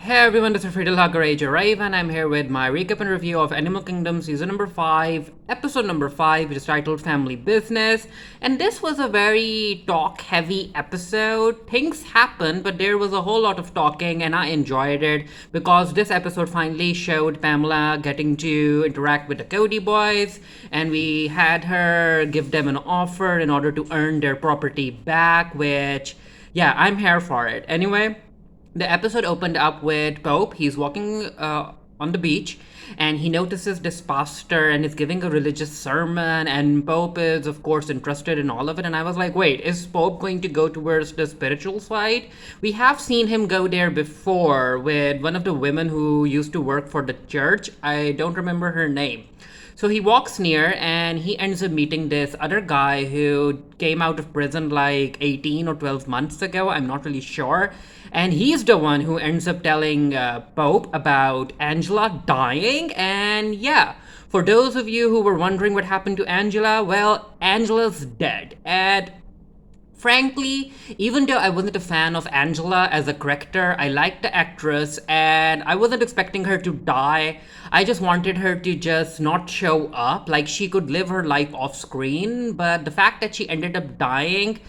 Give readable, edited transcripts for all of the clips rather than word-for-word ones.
Hey everyone, this is Friedel Hagarage Arrive, and I'm here with my recap and review of Animal Kingdom Season number 5, Episode number 5, which is titled Family Business. And this was a very talk heavy episode. Things happened, but there was a whole lot of talking, and I enjoyed it because this episode finally showed Pamela getting to interact with the Cody boys, and we had her give them an offer in order to earn their property back, which, yeah, I'm here for it. Anyway. The episode opened up with Pope. He's walking on the beach and he notices this pastor and is giving a religious sermon. And Pope is, of course, interested in all of it. And I was like, wait, is Pope going to go towards the spiritual side? We have seen him go there before with one of the women who used to work for the church. I don't remember her name. So he walks near and he ends up meeting this other guy who came out of prison like 18 or 12 months ago. I'm not really sure. And he's the one who ends up telling Pope about Angela dying. And yeah, for those of you who were wondering what happened to Angela, well, Angela's dead. And frankly, even though I wasn't a fan of Angela as a character, I liked the actress and I wasn't expecting her to die. I just wanted her to just not show up. Like she could live her life off screen, but the fact that she ended up dying,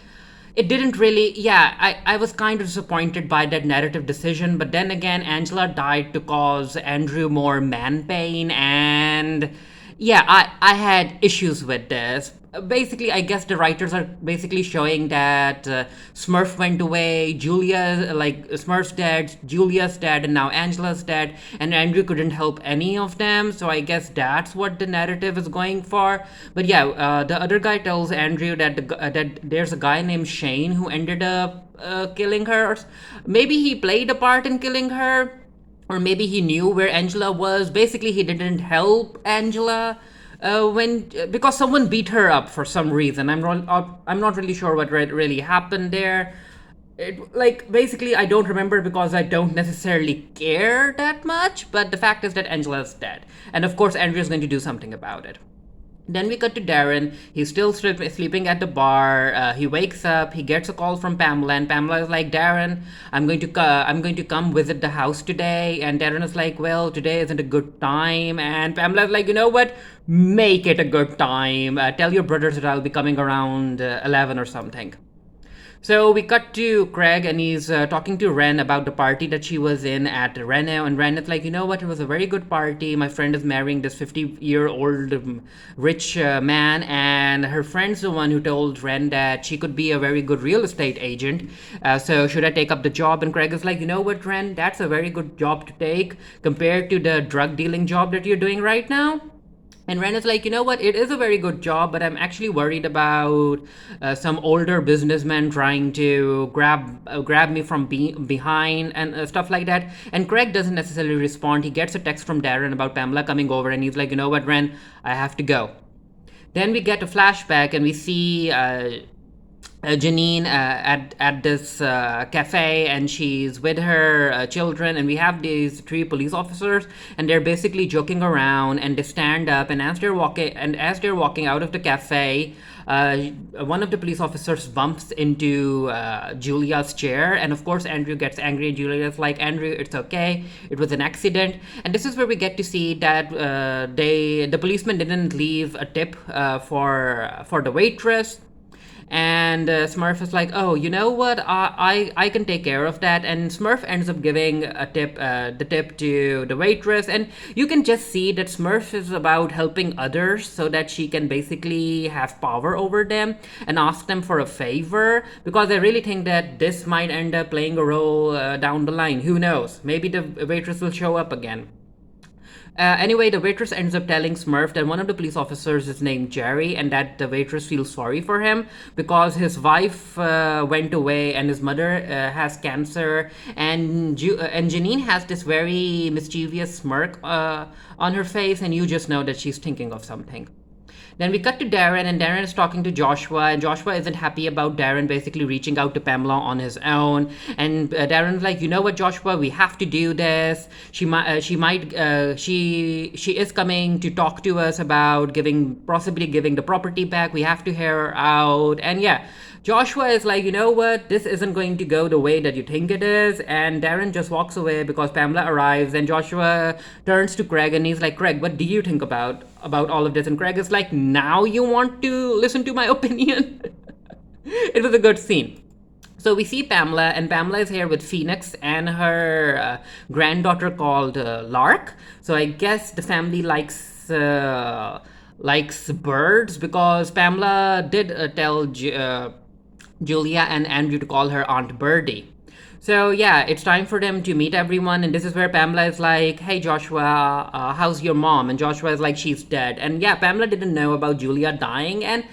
it didn't really, yeah, I was kind of disappointed by that narrative decision. But then again, Angela died to cause Andrew more man pain, and yeah, I had issues with this. Basically, I guess the writers are basically showing that Smurf went away, Julia, like Smurf's dead, Julia's dead, and now Angela's dead, and Andrew couldn't help any of them. So I guess that's what the narrative is going for. But yeah, the other guy tells Andrew that that there's a guy named Shane who ended up killing her. Maybe he played a part in killing her, or maybe he knew where Angela was. Basically, he didn't help Angela when because someone beat her up for some reason. I'm not really sure what really happened there. Like basically, I don't remember because I don't necessarily care that much. But the fact is that Angela's dead, and of course, Andrew's going to do something about it. Then we cut to Darren. He's still sleeping at the bar. He wakes up. He gets a call from Pamela, and Pamela is like, "Darren, I'm going to come visit the house today." And Darren is like, "Well, today isn't a good time." And Pamela is like, "You know what? Make it a good time. Tell your brothers that I'll be coming around 11 or something." So we cut to Craig and he's talking to Ren about the party that she was in at Reno. And Ren is like, you know what? It was a very good party. My friend is marrying this 50-year-old rich man. And her friend's the one who told Ren that she could be a very good real estate agent. So should I take up the job? And Craig is like, you know what, Ren? That's a very good job to take compared to the drug dealing job that you're doing right now. And Ren is like, you know what? It is a very good job, but I'm actually worried about some older businessmen trying to grab me from behind and stuff like that. And Craig doesn't necessarily respond. He gets a text from Darren about Pamela coming over, and he's like, you know what, Ren? I have to go. Then we get a flashback, and we see Janine at this cafe, and she's with her children, and we have these three police officers, and they're basically joking around, and they stand up, and as they're walking out of the cafe, one of the police officers bumps into Julia's chair, and of course Andrew gets angry, and Julia's like, Andrew, it's okay, it was an accident. And this is where we get to see that the policeman didn't leave a tip for the waitress. And Smurf is like, oh, you know what? I can take care of that. And Smurf ends up giving a tip, the tip to the waitress, and you can just see that Smurf is about helping others so that she can basically have power over them and ask them for a favor. Because I really think that this might end up playing a role down the line. Who knows? Maybe the waitress will show up again. Anyway, the waitress ends up telling Smurf that one of the police officers is named Jerry, and that the waitress feels sorry for him because his wife went away and his mother has cancer, and Janine has this very mischievous smirk on her face, and you just know that she's thinking of something. Then we cut to Darren, and Darren is talking to Joshua, and Joshua isn't happy about Darren basically reaching out to Pamela on his own. And Darren's like, you know what, Joshua, we have to do this. She is coming to talk to us about possibly giving the property back. We have to hear her out, and yeah. Joshua is like, you know what, this isn't going to go the way that you think it is. And Darren just walks away because Pamela arrives. And Joshua turns to Craig and he's like, Craig, what do you think about all of this? And Craig is like, now you want to listen to my opinion? It was a good scene. So we see Pamela, and Pamela is here with Phoenix and her granddaughter called Lark. So I guess the family likes birds, because Pamela did tell Julia and Andrew to call her Aunt Birdie. So yeah, it's time for them to meet everyone, and this is where Pamela is like, "Hey Joshua, how's your mom?" And Joshua is like, "She's dead." And yeah, Pamela didn't know about Julia dying, and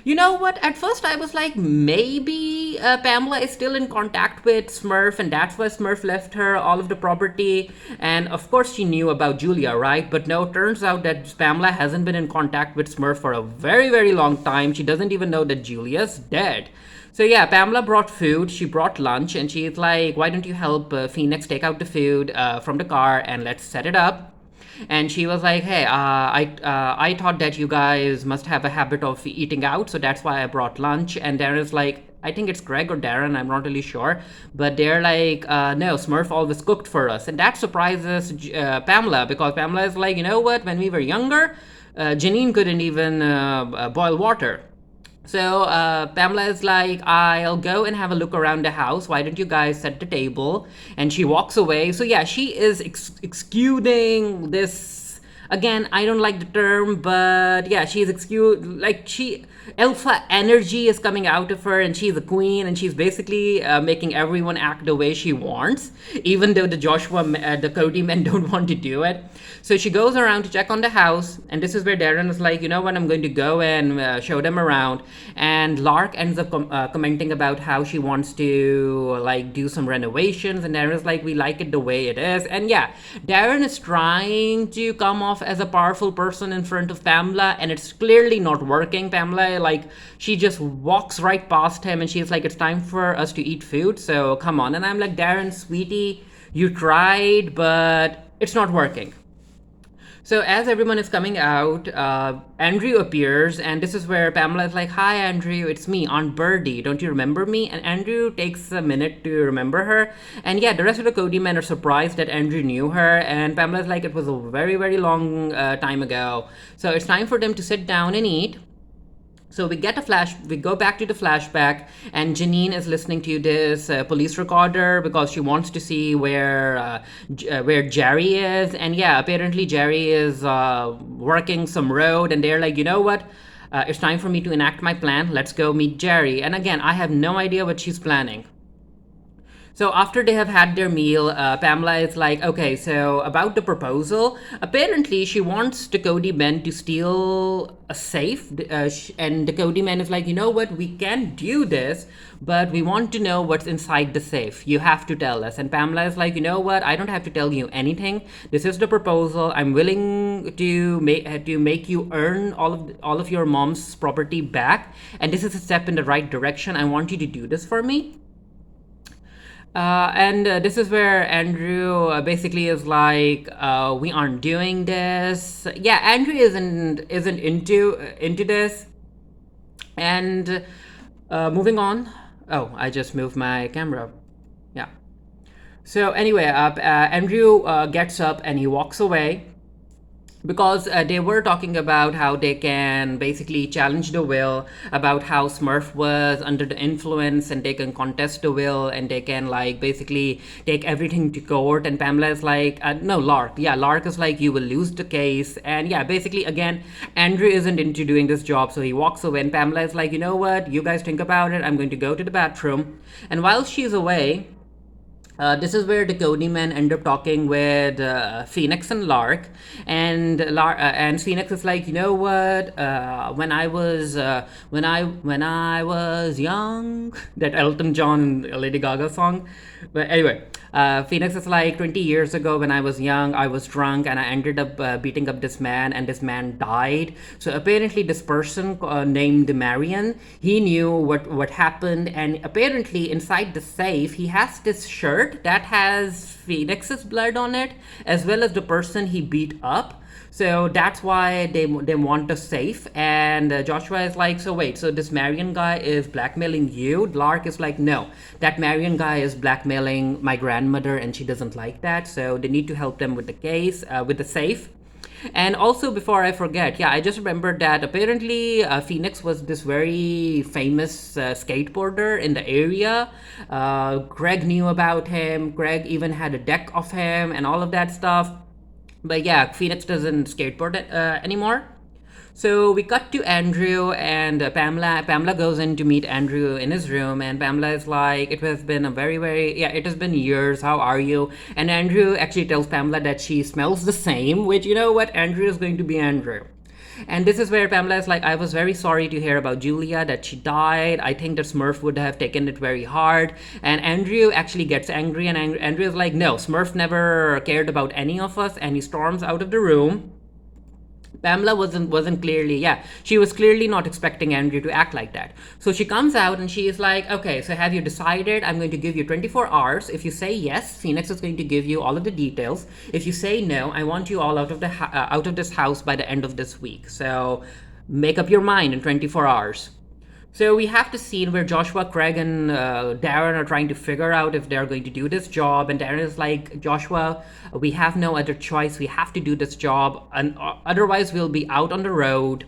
you know what? At first, I was like, maybe Pamela is still in contact with Smurf, and that's why Smurf left her all of the property. And of course, she knew about Julia, right? But no, turns out that Pamela hasn't been in contact with Smurf for a very, very long time. She doesn't even know that Julia's dead. So yeah, Pamela brought food. She brought lunch, and she's like, "Why don't you help Phoenix take out the food from the car and let's set it up?" And she was like, "Hey, I thought that you guys must have a habit of eating out, so that's why I brought lunch." And Darren's like, I think it's Greg or Darren, I'm not really sure, but they're like, "No, Smurf always cooked for us," and that surprises Pamela, because Pamela is like, you know what? When we were younger, Janine couldn't even boil water. So Pamela is like, I'll go and have a look around the house. Why don't you guys set the table? And she walks away. So yeah, she is exuding this. Again, I don't like the term, but yeah, she's alpha energy is coming out of her, and she's a queen, and she's basically making everyone act the way she wants, even though the Cody men don't want to do it. So she goes around to check on the house, and this is where Darren is like, you know what, I'm going to go and show them around. And Lark ends up commenting about how she wants to like do some renovations, and Darren is like, we like it the way it is. And yeah, Darren is trying to come off as a powerful person in front of Pamela, and it's clearly not working. Pamela, like, she just walks right past him, and she's like, it's time for us to eat food, so come on. And I'm like, Darren, sweetie, you tried, but it's not working. So as everyone is coming out, Andrew appears, and this is where Pamela is like, "Hi, Andrew, it's me, Aunt Birdie. Don't you remember me?" And Andrew takes a minute to remember her. And yeah, the rest of the Cody men are surprised that Andrew knew her, and Pamela is like, it was a very, very long time ago. So it's time for them to sit down and eat. So we go back to the flashback, and Janine is listening to this police recorder because she wants to see where Jerry is. And yeah, apparently Jerry is working some road, and they're like, you know what? It's time for me to enact my plan. Let's go meet Jerry. And again, I have no idea what she's planning. So after they have had their meal, Pamela is like, okay, so about the proposal, apparently she wants the Cody men to steal a safe, and the Cody men is like, you know what, we can do this, but we want to know what's inside the safe. You have to tell us. And Pamela is like, you know what, I don't have to tell you anything. This is the proposal. I'm willing to make you earn all of your mom's property back, and this is a step in the right direction. I want you to do this for me. And this is where Andrew basically is like, we aren't doing this. Yeah, Andrew isn't into this. And moving on. Oh, I just moved my camera. Yeah. So anyway, Andrew gets up and he walks away, because they were talking about how they can basically challenge the will, about how Smurf was under the influence, and they can contest the will, and they can like basically take everything to court. And Pamela is like, no, Lark. Yeah, Lark is like, you will lose the case. And yeah, basically again, Andrew isn't into doing this job, so he walks away. And Pamela is like, you know what? You guys think about it. I'm going to go to the bathroom. And while she's away, this is where the Cody men end up talking with Phoenix and Lark, and Phoenix is like, you know what? When I was young, that Elton John Lady Gaga song. But anyway, Phoenix is like 20 years ago when I was young, I was drunk and I ended up beating up this man, and this man died. So apparently, this person named Marion, he knew what happened, and apparently, inside the safe, he has this shirt that has Phoenix's blood on it, as well as the person he beat up. So that's why they want a safe. And Joshua is like, so wait, so this Marion guy is blackmailing you? Lark is like, no, that Marion guy is blackmailing my grandmother, and she doesn't like that. So they need to help them with the case, with the safe. And also, before I forget, yeah, I just remembered that apparently Phoenix was this very famous skateboarder in the area. Greg knew about him. Greg even had a deck of him and all of that stuff. But yeah, Phoenix doesn't skateboard anymore. So we cut to Andrew and Pamela. Pamela goes in to meet Andrew in his room, and Pamela is like, "It has been a yeah, it has been years. How are you?" And Andrew actually tells Pamela that she smells the same, which, you know what, Andrew is going to be Andrew. And this is where Pamela is like, I was very sorry to hear about Julia, that she died. I think that Smurf would have taken it very hard. And Andrew actually gets angry, and Andrew is like, no, Smurf never cared about any of us, and he storms out of the room. Pamela wasn't clearly, yeah, she was clearly not expecting Andrew to act like that. So she comes out and she is like, okay, so have you decided? I'm going to give you 24 hours. If you say yes, Phoenix is going to give you all of the details. If you say no, I want you all out of out of this house by the end of this week. So make up your mind in 24 hours. So we have the scene where Joshua, Craig, and Darren are trying to figure out if they're going to do this job. And Darren is like, Joshua, we have no other choice. We have to do this job, and otherwise we'll be out on the road.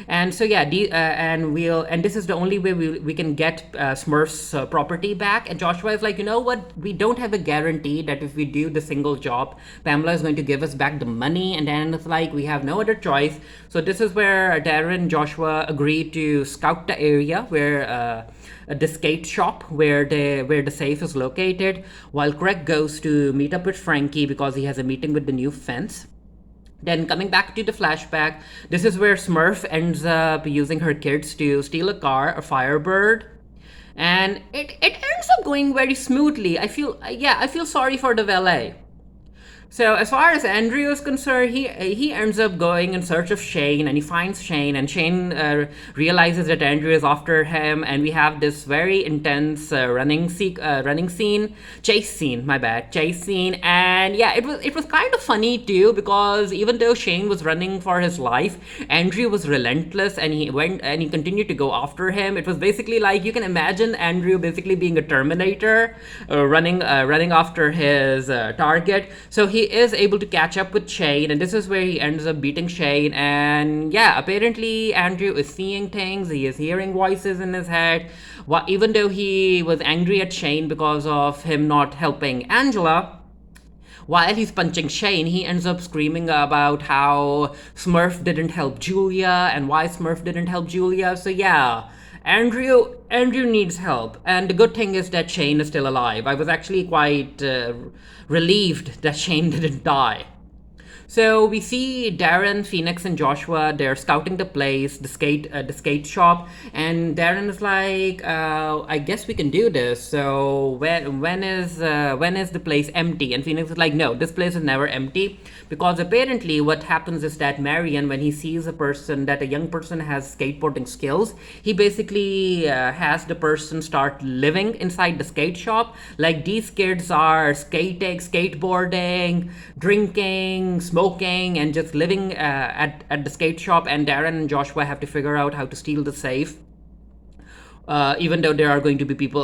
And so yeah, and this is the only way we can get Smurf's property back. And Joshua is like, you know what? We don't have a guarantee that if we do the single job, Pamela is going to give us back the money. And then it's like, we have no other choice. So this is where Darren and Joshua agree to scout the area where the skate shop where the safe is located, while Craig goes to meet up with Frankie because he has a meeting with the new fence. Then coming back to the flashback, this is where Smurf ends up using her kids to steal a car, a Firebird. And it ends up going very smoothly. I feel sorry for the valet. So as far as Andrew is concerned, he ends up going in search of Shane, and he finds Shane, and Shane realizes that Andrew is after him, and we have this very intense running scene, chase scene, and yeah, it was kind of funny too, because even though Shane was running for his life, Andrew was relentless, and he continued to go after him. It was basically like, you can imagine Andrew basically being a Terminator, running after his target. So he is able to catch up with Shane, and this is where he ends up beating Shane. And yeah, apparently Andrew is seeing things, he is hearing voices in his head. Even though he was angry at Shane because of him not helping Angela, while he's punching Shane, he ends up screaming about how Smurf didn't help Julia and why Smurf didn't help Julia. So yeah, Andrew needs help, and the good thing is that Shane is still alive. I was actually quite relieved that Shane didn't die. So we see Darren, Phoenix, and Joshua. They're scouting the place, the skate shop, and Darren is like, "I guess we can do this. So when is the place empty?" And Phoenix is like, "No, this place is never empty, because apparently what happens is that Marion, when he sees a young person has skateboarding skills, he basically has the person start living inside the skate shop. Like, these kids are skating, skateboarding, drinking, smoking, and just living at the skate shop, and Darren and Joshua have to figure out how to steal the safe. Even though there are going to be people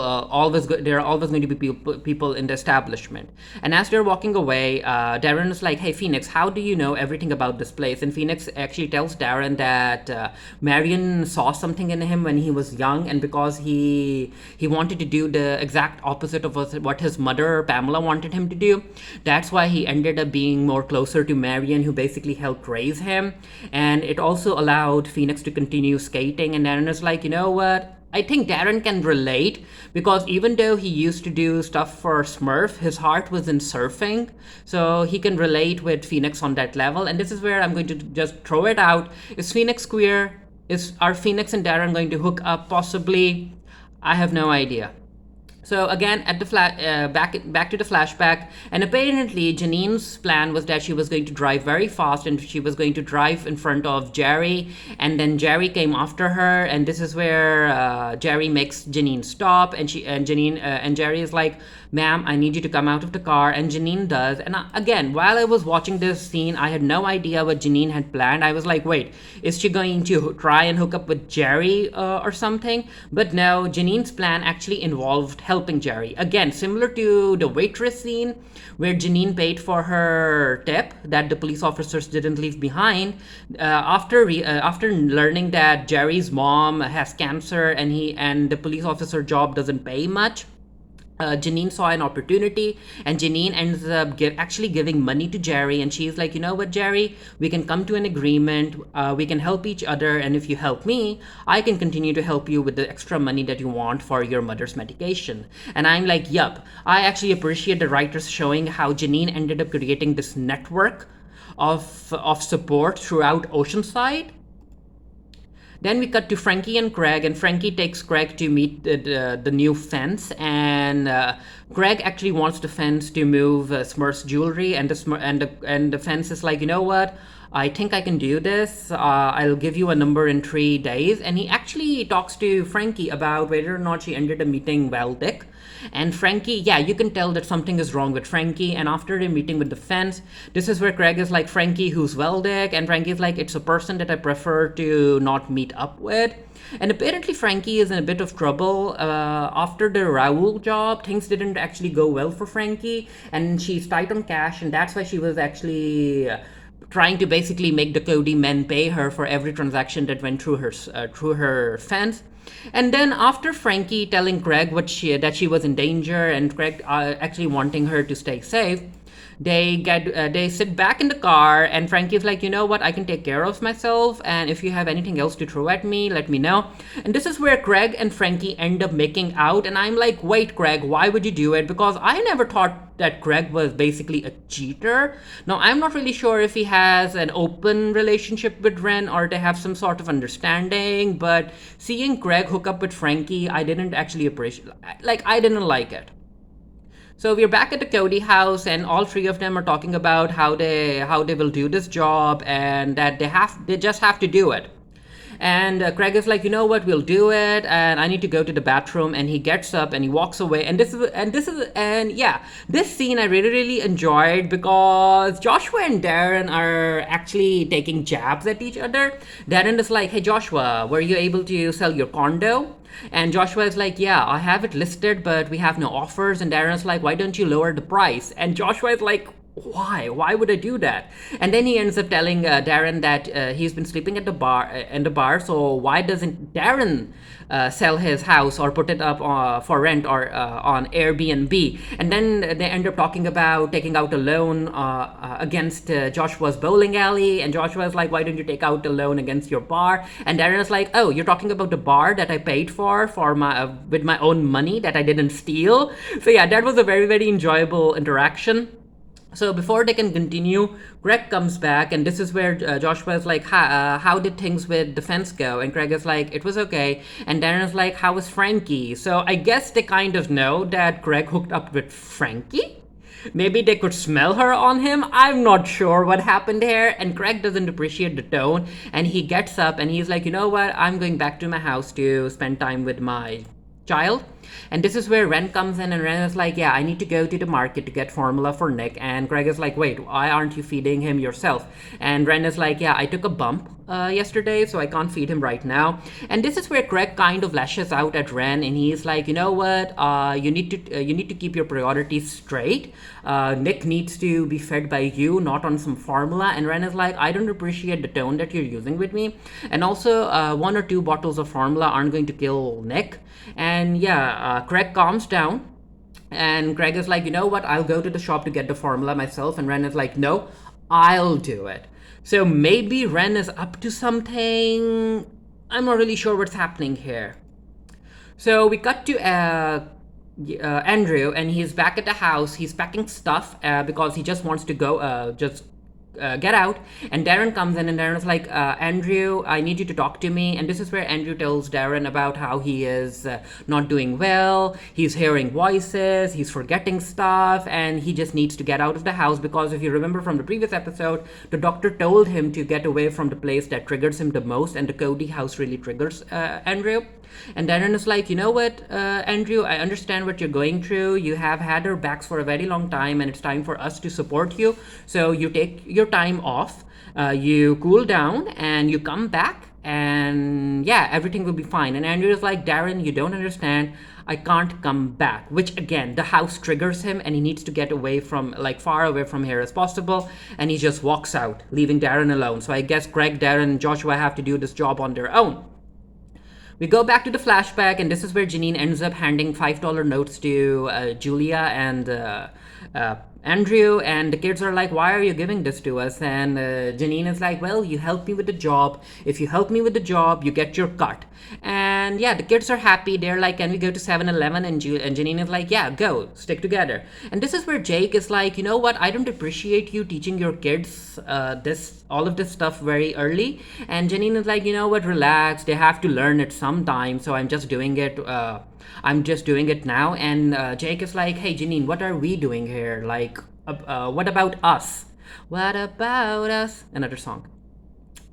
there are always going to be people in the establishment. And as they're walking away, Darren is like, "Hey Phoenix, how do you know everything about this place?" And Phoenix actually tells Darren that Marion saw something in him when he was young, and because he wanted to do the exact opposite of what his mother Pamela wanted him to do, that's why he ended up being more closer to Marion, who basically helped raise him. And it also allowed Phoenix to continue skating. And Darren is like, you know what, I think Darren can relate, because even though he used to do stuff for Smurf, his heart was in surfing. So he can relate with Phoenix on that level. And this is where I'm going to just throw it out. Is Phoenix queer? Are Phoenix and Darren going to hook up possibly? I have no idea. So again, at the back to the flashback, and apparently Janine's plan was that she was going to drive very fast, and she was going to drive in front of Jerry, and then Jerry came after her, and this is where Jerry makes Janine stop, and Janine and Jerry is like, "Ma'am, I need you to come out of the car," and Janine does. And again, while I was watching this scene, I had no idea what Janine had planned. I was like, "Wait, is she going to try and hook up with Jerry or something?" But no, Janine's plan actually involved helping Jerry. Again, similar to the waitress scene where Janine paid for her tip that the police officers didn't leave behind. After learning that Jerry's mom has cancer and the police officer job doesn't pay much, Janine saw an opportunity, and Janine ends up actually giving money to Jerry. And she's like, "You know what, Jerry? We can come to an agreement. We can help each other. And if you help me, I can continue to help you with the extra money that you want for your mother's medication." And I'm like, yup. I actually appreciate the writers showing how Janine ended up creating this network of support throughout Oceanside. Then we cut to Frankie and Craig, and Frankie takes Craig to meet the new fence, and Craig actually wants the fence to move Smurf's jewelry, and the fence is like, "You know what? I think I can do this. I'll give you a number in 3 days." And he actually talks to Frankie about whether or not she ended up meeting Valdick. And Frankie, yeah, you can tell that something is wrong with Frankie. And after the meeting with the fence, this is where Craig is like, "Frankie, who's Valdick?" And Frankie's like, "It's a person that I prefer to not meet up with." And apparently, Frankie is in a bit of trouble. After the Raoul job, things didn't actually go well for Frankie, and she's tight on cash, and that's why she was actually trying to basically make the Cody men pay her for every transaction that went through her fence. And then after Frankie telling Craig that she was in danger, and Craig actually wanting her to stay safe, they sit back in the car, and Frankie's like, "You know what? I can take care of myself, and if you have anything else to throw at me, let me know." And this is where Craig and Frankie end up making out, and I'm like, "Wait, Craig, why would you do it?" Because I never thought that Craig was basically a cheater. Now, I'm not really sure if he has an open relationship with Ren or they have some sort of understanding, but seeing Craig hook up with Frankie, I didn't actually appreciate. Like, I didn't like it. So we're back at the Cody house, and all three of them are talking about how they will do this job, and that they just have to do it. And Craig is like, "You know what? We'll do it. And I need to go to the bathroom." And he gets up and he walks away. And yeah, this scene I really enjoyed because Joshua and Darren are actually taking jabs at each other. Darren is like, "Hey Joshua, were you able to sell your condo?" And Joshua is like, "Yeah, I have it listed, but we have no offers." And Darren's like, "Why don't you lower the price?" And Joshua is like, why would I do that? And then he ends up telling Darren that he's been sleeping at the bar, so why doesn't Darren sell his house or put it up for rent or on Airbnb? And then they end up talking about taking out a loan against Joshua's bowling alley, and Joshua is like, "Why don't you take out a loan against your bar?" And Darren is like, "Oh, you're talking about the bar that I paid for my with my own money that I didn't steal." So yeah, that was a very enjoyable interaction. So before they can continue, Greg comes back, and this is where Joshua is like, "How did things with the fence go?" And Greg is like, "It was okay." And Darren is like, "How was Frankie?" So I guess they kind of know that Greg hooked up with Frankie. Maybe they could smell her on him. I'm not sure what happened here. And Greg doesn't appreciate the tone, and he gets up and he's like, "You know what? I'm going back to my house to spend time with my child." And this is where Ren comes in, and Ren is like, "Yeah, I need to go to the market to get formula for Nick." And Greg is like, "Wait, why aren't you feeding him yourself?" And Ren is like, "Yeah, I took a bump yesterday, so I can't feed him right now." And this is where Greg kind of lashes out at Ren, and he's like, "You know what? You need to keep your priorities straight. Nick needs to be fed by you, not on some formula." And Ren is like, "I don't appreciate the tone that you're using with me. And also, 1 or 2 bottles of formula aren't going to kill Nick." And yeah, Craig calms down, and Greg is like, "You know what? I'll go to the shop to get the formula myself." And Ren is like, "No, I'll do it." So maybe Ren is up to something. I'm not really sure what's happening here. So we cut to Andrew, and he's back at the house. He's packing stuff because he just wants to go, just get out. And Darren comes in, and Darren's like, Andrew, I need you to talk to me. And this is where Andrew tells Darren about how he is not doing well, he's hearing voices, he's forgetting stuff, and he just needs to get out of the house, because if you remember from the previous episode, the doctor told him to get away from the place that triggers him the most, and the Cody house really triggers Andrew. And Darren is like, you know what, Andrew, I understand what you're going through. You have had our backs for a very long time, and it's time for us to support you. So you take your time off, you cool down, and you come back, and yeah, everything will be fine. And Andrew is like, Darren, you don't understand. I can't come back, which again, the house triggers him, and he needs to get away from, like, far away from here as possible. And he just walks out, leaving Darren alone. So I guess Greg, Darren, and Joshua have to do this job on their own. We go back to the flashback, and this is where Janine ends up handing $5 notes to Julia and Andrew, and the kids are like, why are you giving this to us? And Janine is like, well, you helped me with the job. If you help me with the job, you get your cut. And yeah, the kids are happy. They're like, can we go to 7-Eleven? And Janine is like, yeah, go, stick together. And this is where Jake is like, you know what, I don't appreciate you teaching your kids all of this stuff very early. And Janine is like, you know what, relax, they have to learn it sometime, so I'm just doing it now. And Jake is like, hey Janine, what are we doing here? Like, what about us? What about us? Another song.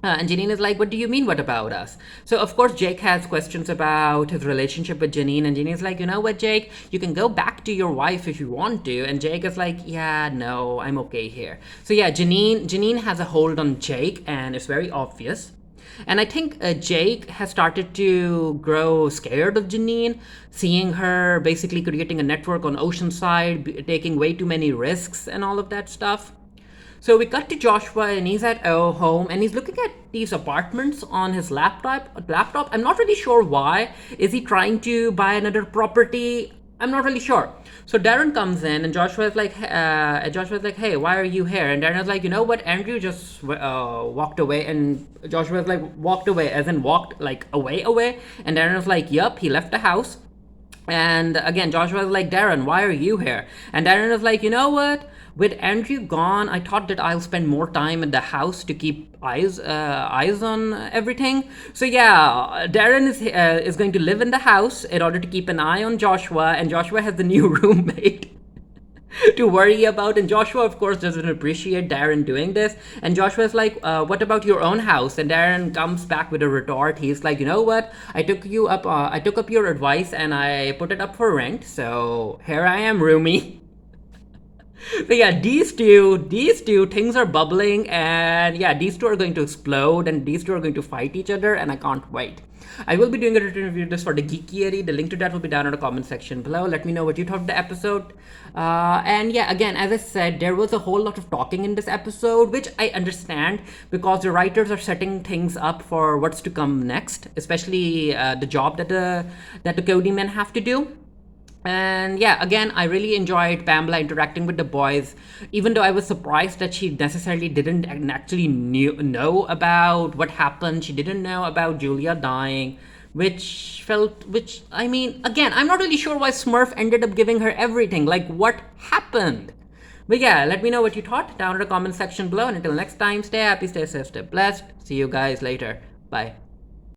And Janine is like, what do you mean, what about us? So, of course, Jake has questions about his relationship with Janine. And Janine is like, you know what, Jake? You can go back to your wife if you want to. And Jake is like, yeah, no, I'm okay here. So, yeah, Janine has a hold on Jake, and it's very obvious. And I think Jake has started to grow scared of Janine, seeing her basically creating a network on Oceanside, taking way too many risks and all of that stuff. So we cut to Joshua, and he's at home, and he's looking at these apartments on his laptop. I'm not really sure why. Is he trying to buy another property? I'm not really sure. So Darren comes in, and Joshua is like, hey, why are you here? And Darren is like, you know what, Andrew just walked away. And Joshua is like, walked away, as in walked like away. And Darren is like, yup, he left the house. And again, Joshua is like, Darren, why are you here? And Darren is like, you know what? With Andrew gone, I thought that I'll spend more time in the house to keep eyes on everything. So yeah, Darren is going to live in the house in order to keep an eye on Joshua, and Joshua has the new roommate to worry about. And Joshua, of course, doesn't appreciate Darren doing this. And Joshua is like, what about your own house? And Darren comes back with a retort. He's like, you know what? I took up your advice, and I put it up for rent. So here I am, roomie. So yeah, these two things are bubbling, and yeah, these two are going to explode, and these two are going to fight each other, and I can't wait. I will be doing a written review of this for the Geekiary. The link to that will be down in the comment section below. Let me know what you thought of the episode. And yeah, again, as I said, there was a whole lot of talking in this episode, which I understand, because the writers are setting things up for what's to come next, especially the job that the Cody men have to do. And yeah, again, I really enjoyed Pamela interacting with the boys, even though I was surprised that she necessarily didn't actually know about what happened. She didn't know about Julia dying, I mean, again, I'm not really sure why Smurf ended up giving her everything. Like, what happened? But yeah, let me know what you thought down in the comment section below. And until next time, stay happy, stay safe, stay blessed. See you guys later. Bye.